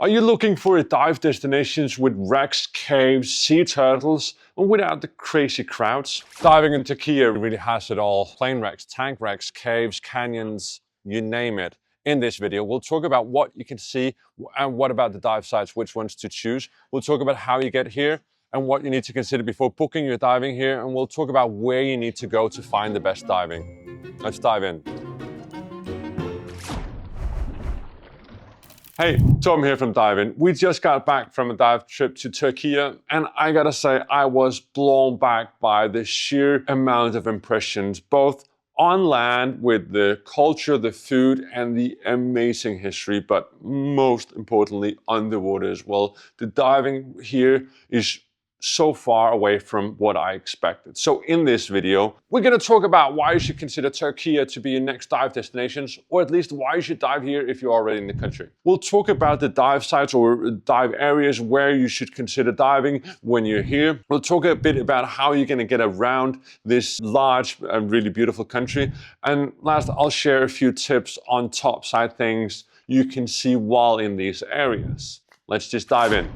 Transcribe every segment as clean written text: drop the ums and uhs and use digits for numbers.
Are you looking for a dive destinations with wrecks, caves, sea turtles, and without the crazy crowds? Diving in Turkey really has it all. Plane wrecks, tank wrecks, caves, canyons, you name it. In this video, we'll talk about what you can see and what about the dive sites, which ones to choose. We'll talk about how you get here and what you need to consider before booking your diving here. And we'll talk about where you need to go to find the best diving. Let's dive in. Hey, Torben here from DIVEIN. We just got back from a dive trip to Turkey, and I gotta say, I was blown back by the sheer amount of impressions, both on land with the culture, the food, and the amazing history, but most importantly, underwater as well. The diving here is so far away from what I expected. So in this video, we're going to talk about why you should consider Turkey to be your next dive destinations, or at least why you should dive here if you're already in the country. We'll talk about the dive sites or dive areas where you should consider diving when you're here. We'll talk a bit about how you're going to get around this large and really beautiful country. And last, I'll share a few tips on topside things you can see while in these areas. Let's just dive in.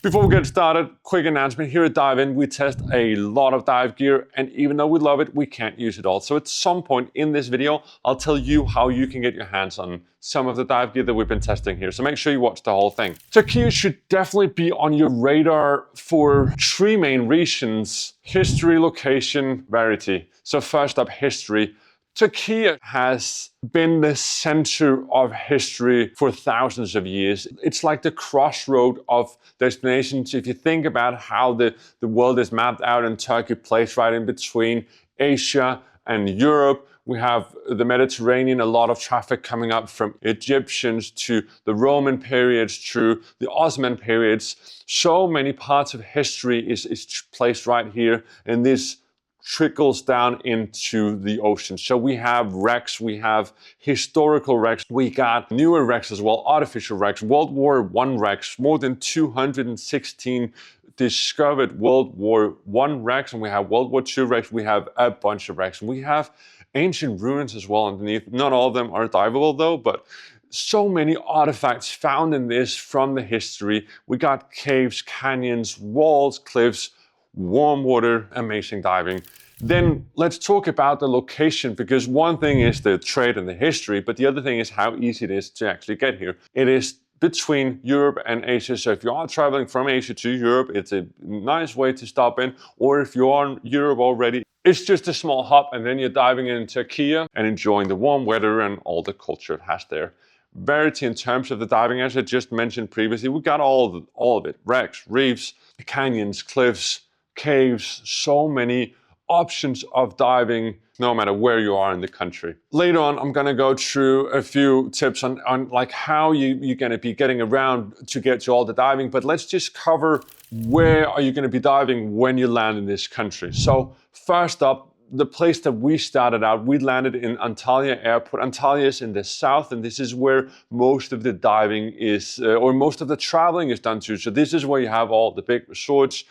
Before we get started, quick announcement. Here at DIVEIN, we test a lot of dive gear, and even though we love it, we can't use it all. So at some point in this video, I'll tell you how you can get your hands on some of the dive gear that we've been testing here. So make sure you watch the whole thing. Turkey should definitely be on your radar for three main reasons: history, location, rarity. So first up, history. Turkey has been the center of history for thousands of years. It's like the crossroad of destinations. If you think about how the world is mapped out, and Turkey plays right in between Asia and Europe. We have the Mediterranean, a lot of traffic coming up from Egyptians to the Roman periods through the Ottoman periods. So many parts of history is placed right here, and this trickles down into the ocean. So we have wrecks, we have historical wrecks, we got newer wrecks as well, artificial wrecks, World War I wrecks, more than 216 discovered World War I wrecks, and we have World War II wrecks, we have a bunch of wrecks. And we have ancient ruins as well underneath. Not all of them are diveable though, but so many artifacts found in this from the history. We got caves, canyons, walls, cliffs, warm water, amazing diving. Then let's talk about the location, because one thing is the trade and the history, but the other thing is how easy it is to actually get here. It is between Europe and Asia. So if you are traveling from Asia to Europe, it's a nice way to stop in. Or if you're in Europe already, it's just a small hop, and then you're diving in Turkey and enjoying the warm weather and all the culture it has there. Variety in terms of the diving, as I just mentioned previously, we got all of it. Wrecks, reefs, canyons, cliffs, caves, so many options of diving no matter where you are in the country. Later on, I'm gonna go through a few tips on like how you're gonna be getting around to get to all the diving, but let's just cover where are you gonna be diving when you land in this country. So first up, the place that we started out, we landed in Antalya airport. Antalya is in the south, and this is where most of the diving is, or most of the traveling is done to. So this is where you have all the big resorts.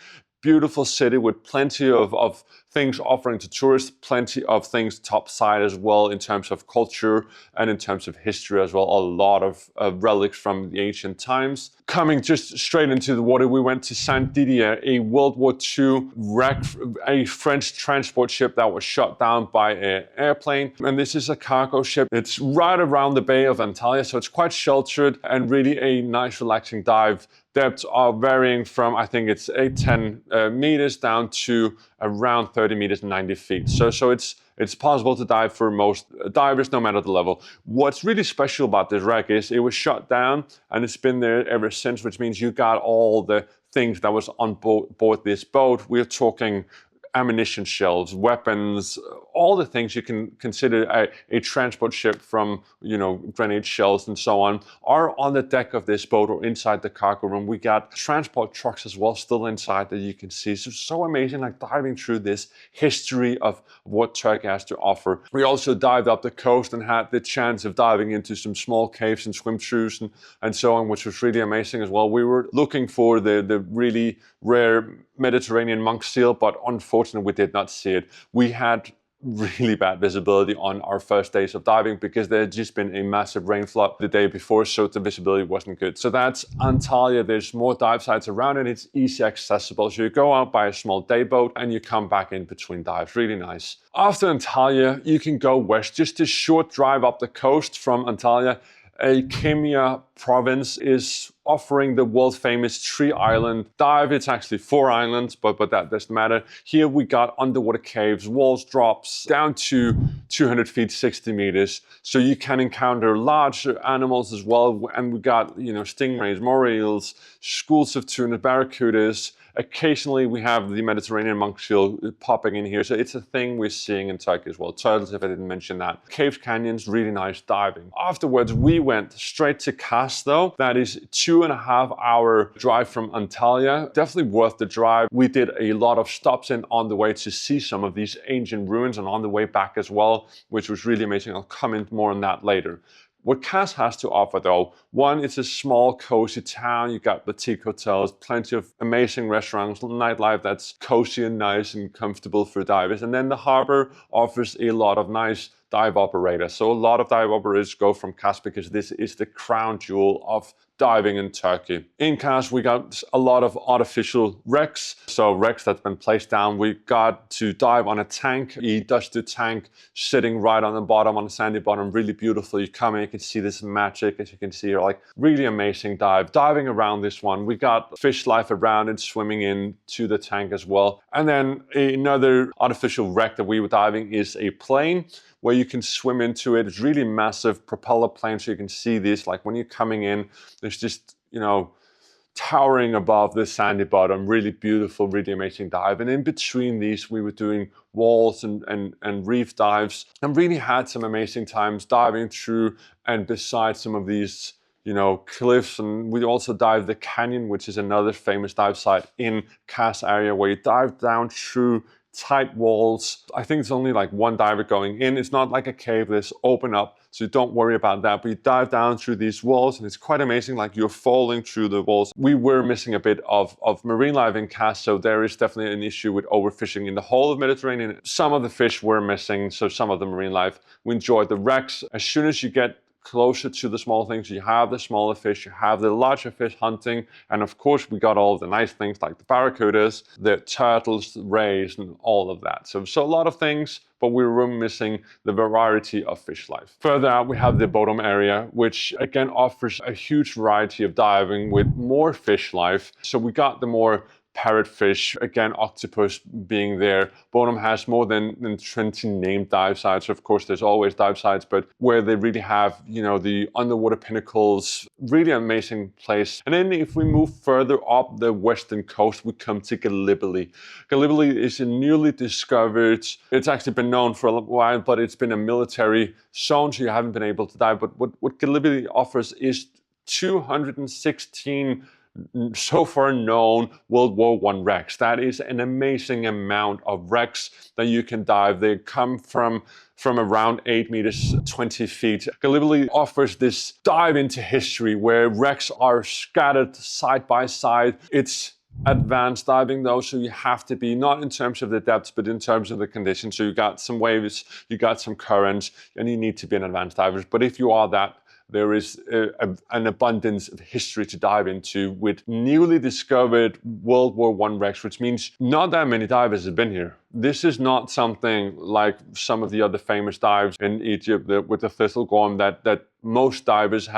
Beautiful city with plenty of things offering to tourists, plenty of things topside as well in terms of culture and in terms of history as well. A lot of relics from the ancient times. Coming just straight into the water, we went to Saint Didier, a World War II wreck, a French transport ship that was shot down by an airplane. And this is a cargo ship. It's right around the Bay of Antalya, so it's quite sheltered and really a nice relaxing dive. Depths are varying from, I think it's 8-10 meters down to around 30 meters and 90 feet. So it's possible to dive for most divers, no matter the level. What's really special about this wreck is it was shut down and it's been there ever since, which means you got all the things that was on board this boat. We're talking ammunition shells, weapons, all the things you can consider a transport ship from, grenade shells and so on, are on the deck of this boat or inside the cargo room. We got transport trucks as well still inside that you can see. So amazing, like diving through this history of what Turkey has to offer. We also dived up the coast and had the chance of diving into some small caves and swim-throughs and so on, which was really amazing as well. We were looking for the really rare Mediterranean monk seal, but unfortunately we did not see it. We had really bad visibility on our first days of diving because there had just been a massive rain flood the day before, so the visibility wasn't good. So that's Antalya. There's more dive sites around and it's easy accessible. So you go out by a small day boat and you come back in between dives. Really nice. After Antalya, you can go west, just a short drive up the coast from Antalya. Kemia province is offering the world famous 3-island dive. It's actually 4 islands, but that doesn't matter. Here we got underwater caves, walls drops down to 200 feet, 60 meters. So you can encounter large animals as well. And we got, stingrays, moray eels, schools of tuna, barracudas. Occasionally we have the Mediterranean monk seal popping in here. So it's a thing we're seeing in Turkey as well. Turtles, if I didn't mention that. Caves, canyons, really nice diving. Afterwards, we went straight to Kars though. That is 2.5-hour drive from Antalya. Definitely worth the drive. We did a lot of stops in on the way to see some of these ancient ruins and on the way back as well, which was really amazing. I'll comment more on that later. What Kars has to offer though, one, it's a small cozy town. You got boutique hotels, plenty of amazing restaurants, nightlife that's cozy and nice and comfortable for divers. And then the harbor offers a lot of nice dive operators. So a lot of dive operators go from Kars because this is the crown jewel of diving in Turkey. In Kars, we got a lot of artificial wrecks. So wrecks that's been placed down. We got to dive on a tank, a dusty tank sitting right on the bottom, on the sandy bottom, really beautiful. You come in, you can see this magic, as you can see here, like really amazing dive. Diving around this one, we got fish life around and swimming in to the tank as well. And then another artificial wreck that we were diving is a plane where you can swim into it. It's really massive propeller plane, so you can see this, like when you're coming in, there's just, towering above the sandy bottom, really beautiful, really amazing dive. And in between these, we were doing walls and reef dives and really had some amazing times diving through and beside some of these, cliffs. And we also dived the canyon, which is another famous dive site in Kars area, where you dive down through tight walls. I think it's only like one diver going in. It's not like a cave that's open up, so don't worry about that. But you dive down through these walls and it's quite amazing, like you're falling through the walls. We were missing a bit of marine life in Kars, so there is definitely an issue with overfishing in the whole of Mediterranean. Some of the fish were missing, so some of the marine life. We enjoyed the wrecks. As soon as you get closer to the small things, you have the smaller fish, you have the larger fish hunting, and of course we got all the nice things like the barracudas, the turtles, the rays, and all of that. So a lot of things, but we were missing the variety of fish life. Further out, we have the Bodrum area, which again offers a huge variety of diving with more fish life. So we got the more parrotfish, again, octopus being there. Bodrum has more than 20 named dive sites. Of course, there's always dive sites, but where they really have, the underwater pinnacles, really amazing place. And then if we move further up the western coast, we come to Gallipoli. Gallipoli is a newly discovered, it's actually been known for a while, but it's been a military zone, so you haven't been able to dive. But what Gallipoli offers is 216 so far known World War I wrecks. That is an amazing amount of wrecks that you can dive. They come from around 8 meters, 20 feet. Gallipoli offers this dive into history where wrecks are scattered side by side. It's advanced diving though, so you have to be, not in terms of the depths, but in terms of the conditions. So you got some waves, you got some currents, and you need to be an advanced diver. But if you are that, there is an abundance of history to dive into with newly discovered World War I wrecks, which means not that many divers have been here. This is not something like some of the other famous dives in Egypt with the thistlegorm that most divers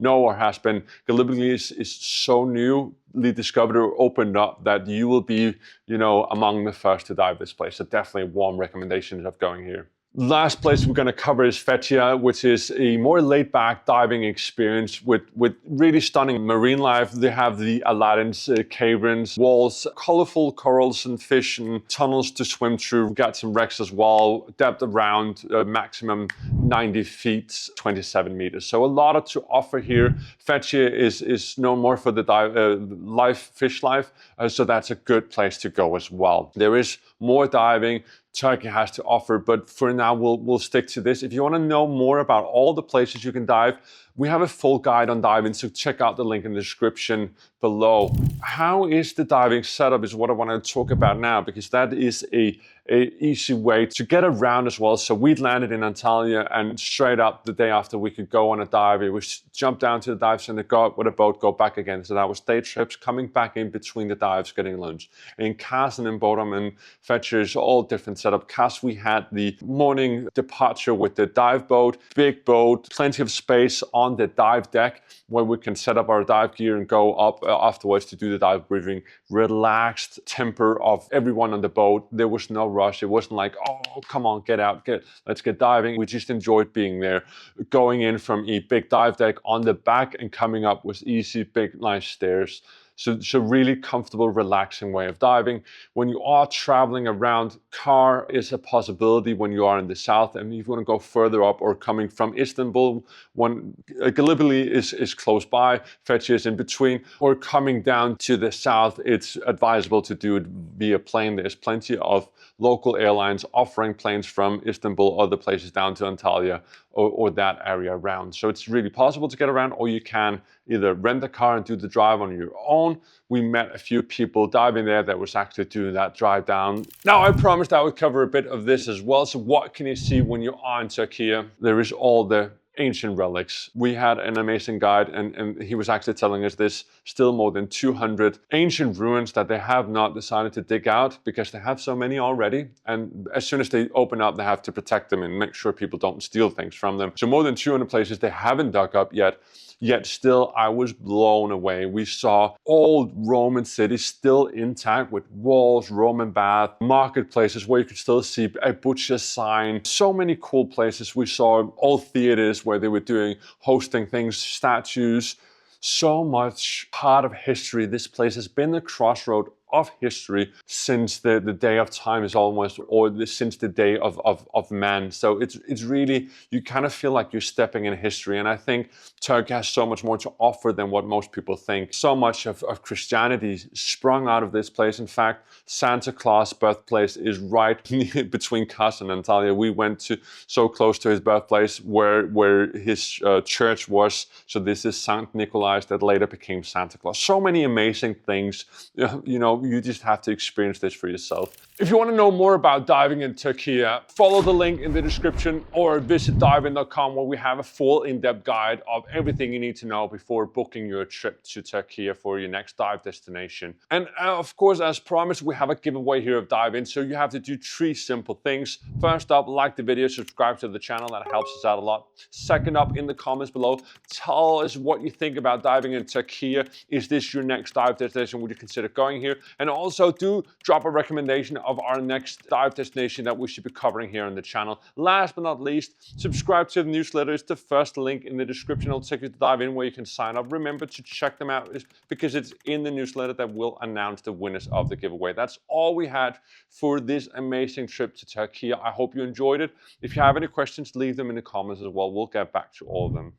know or has been. Gallipoli is so newly discovered or opened up that you will be, among the first to dive this place. So definitely a warm recommendation of going here. Last place we're going to cover is Fethiye, which is a more laid-back diving experience with really stunning marine life. They have the Aladdin's caverns, walls, colorful corals and fish and tunnels to swim through. We've got some wrecks as well, depth around maximum 90 feet, 27 meters. So a lot to offer here. Fethiye is known more for the fish life, so that's a good place to go as well. There is more diving Turkey has to offer, but for now we'll stick to this. If you want to know more about all the places you can dive, We have a full guide on diving, so check out the link in the description below. How is the diving setup is what I want to talk about now, because that is a easy way to get around as well. So we landed in Antalya, and straight up the day after we could go on a dive. It was jump down to the dive center, go up with a boat, go back again. So that was day trips, coming back in between the dives, getting lunch. In Cas and in Bodrum and Fethiye is all different setup. Cas, we had the morning departure with the dive boat, big boat, plenty of space on the dive deck where we can set up our dive gear and go up afterwards to do the dive briefing. Relaxed temper of everyone on the boat. There was no rush. It wasn't like, oh, come on, get out, let's get diving. We just enjoyed being there. Going in from a big dive deck on the back and coming up was easy, big, nice stairs. So really comfortable, relaxing way of diving. When you are traveling around, car is a possibility when you are in the south. And if you want to go further up or coming from Istanbul, Gallipoli is close by, Fethiye is in between, or coming down to the south, it's advisable to do it via plane. There's plenty of local airlines offering planes from Istanbul, other places down to Antalya or that area around. So it's really possible to get around, or you can either rent a car and do the drive on your own. We met a few people diving there that was actually doing that drive down. Now, I promised I would cover a bit of this as well. So what can you see when you are in Turkey? There is all the ancient relics. We had an amazing guide, and he was actually telling us there's still more than 200 ancient ruins that they have not decided to dig out because they have so many already. And as soon as they open up, they have to protect them and make sure people don't steal things from them. So more than 200 places they haven't dug up yet. Yet still, I was blown away. We saw old Roman cities still intact with walls, Roman bath, marketplaces where you could still see a butcher's sign. So many cool places. We saw old theaters where they were hosting things, statues. So much part of history. This place has been the crossroad of history since the day of time is almost, or since the day of man. So it's really, you kind of feel like you're stepping in history. And I think Turkey has so much more to offer than what most people think. So much of Christianity sprung out of this place. In fact, Santa Claus' birthplace is right between Kas and Antalya. We went so close to his birthplace where his church was. So this is Saint Nicholas that later became Santa Claus. So many amazing things, you know, you just have to experience this for yourself. If you want to know more about diving in Turkey, follow the link in the description or visit divein.com, where we have a full in-depth guide of everything you need to know before booking your trip to Turkey for your next dive destination. And of course, as promised, we have a giveaway here of DIVEIN. So you have to do 3 simple things. First up, like the video, subscribe to the channel. That helps us out a lot. Second up, in the comments below, tell us what you think about diving in Turkey. Is this your next dive destination? Would you consider going here? And also do drop a recommendation of our next dive destination that we should be covering here on the channel. Last but not least, subscribe to the newsletter. It's the first link in the description. It'll take you to DIVEIN where you can sign up. Remember to check them out because it's in the newsletter that will announce the winners of the giveaway. That's all we had for this amazing trip to Turkey. I hope you enjoyed it. If you have any questions, leave them in the comments as well. We'll get back to all of them.